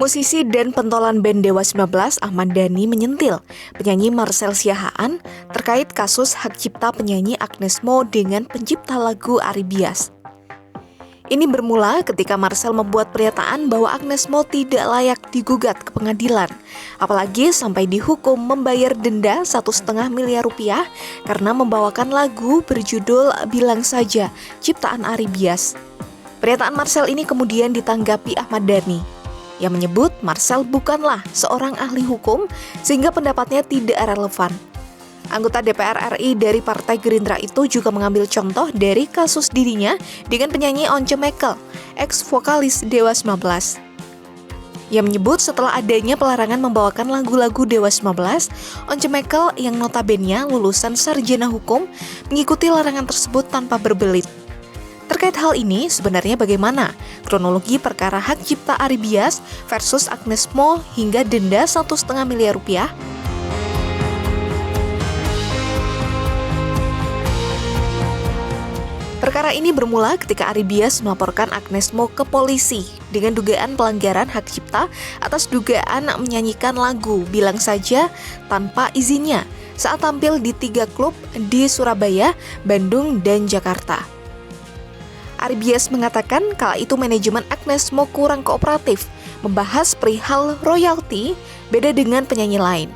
Musisi dan pentolan band Dewa 19 Ahmad Dhani menyentil penyanyi Marcel Siahaan terkait kasus hak cipta penyanyi Agnes Mo dengan pencipta lagu Ari Bias. Ini bermula ketika Marcel membuat pernyataan bahwa Agnes Mo tidak layak digugat ke pengadilan, apalagi sampai dihukum membayar denda 1,5 miliar rupiah karena membawakan lagu berjudul Bilang Saja ciptaan Ari Bias. Pernyataan Marcel ini kemudian ditanggapi Ahmad Dhani yang menyebut Marcel bukanlah seorang ahli hukum sehingga pendapatnya tidak relevan. Anggota DPR RI dari Partai Gerindra itu juga mengambil contoh dari kasus dirinya dengan penyanyi Once Mekel, ex-vokalis Dewa 19. Ia menyebut setelah adanya pelarangan membawakan lagu-lagu Dewa 19, Once Mekel yang notabene lulusan sarjana hukum mengikuti larangan tersebut tanpa berbelit. Terkait hal ini, sebenarnya bagaimana kronologi perkara hak cipta Ari Bias versus Agnes Mo hingga denda 1,5 miliar rupiah? Perkara ini bermula ketika Ari Bias melaporkan Agnes Mo ke polisi dengan dugaan pelanggaran hak cipta atas dugaan menyanyikan lagu Bilang Saja tanpa izinnya saat tampil di 3 klub di Surabaya, Bandung, dan Jakarta. Ari Bias mengatakan kala itu manajemen Agnes Mo kurang kooperatif membahas perihal royalti beda dengan penyanyi lain.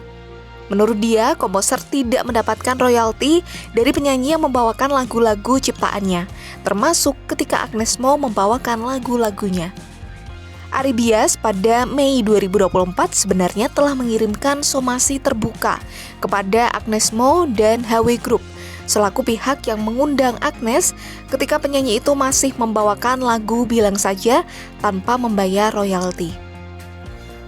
Menurut dia, komposer tidak mendapatkan royalti dari penyanyi yang membawakan lagu-lagu ciptaannya, termasuk ketika Agnes Mo membawakan lagu-lagunya. Ari Bias pada Mei 2024 sebenarnya telah mengirimkan somasi terbuka kepada Agnes Mo dan HW Group selaku pihak yang mengundang Agnes ketika penyanyi itu masih membawakan lagu Bilang Saja tanpa membayar royalti.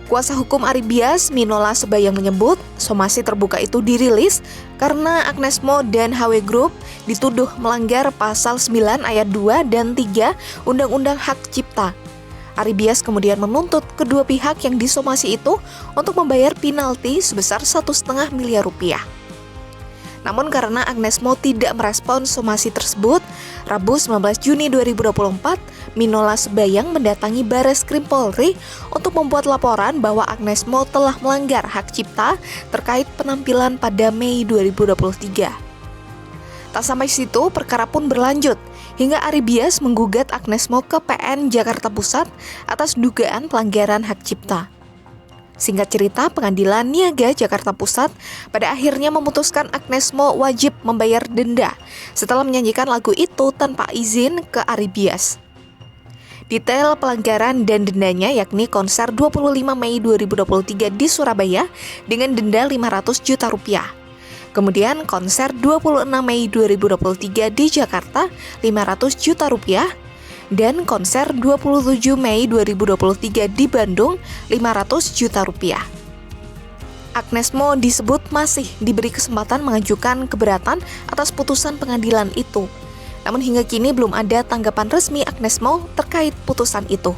Kuasa hukum Ari Bias, Minola Sebayang menyebut somasi terbuka itu dirilis karena Agnes Mo dan HW Group dituduh melanggar pasal 9 ayat 2 dan 3 Undang-Undang Hak Cipta. Ari Bias kemudian menuntut kedua pihak yang disomasi itu untuk membayar penalti sebesar 1,5 miliar rupiah. Namun karena Agnes Mo tidak merespon somasi tersebut, Rabu 19 Juni 2024, Minola Sebayang mendatangi Bareskrim Polri untuk membuat laporan bahwa Agnes Mo telah melanggar hak cipta terkait penampilan pada Mei 2023. Tak sampai situ, perkara pun berlanjut hingga Ari Bias menggugat Agnes Mo ke PN Jakarta Pusat atas dugaan pelanggaran hak cipta. Singkat cerita, Pengadilan Niaga Jakarta Pusat pada akhirnya memutuskan Agnes Mo wajib membayar denda setelah menyanyikan lagu itu tanpa izin ke Ari Bias. Detail pelanggaran dan dendanya yakni konser 25 Mei 2023 di Surabaya dengan denda 500 juta rupiah. Kemudian konser 26 Mei 2023 di Jakarta 500 juta rupiah. Dan konser 27 Mei 2023 di Bandung 500 juta rupiah. Agnes Mo disebut masih diberi kesempatan mengajukan keberatan atas putusan pengadilan itu. Namun hingga kini belum ada tanggapan resmi Agnes Mo terkait putusan itu.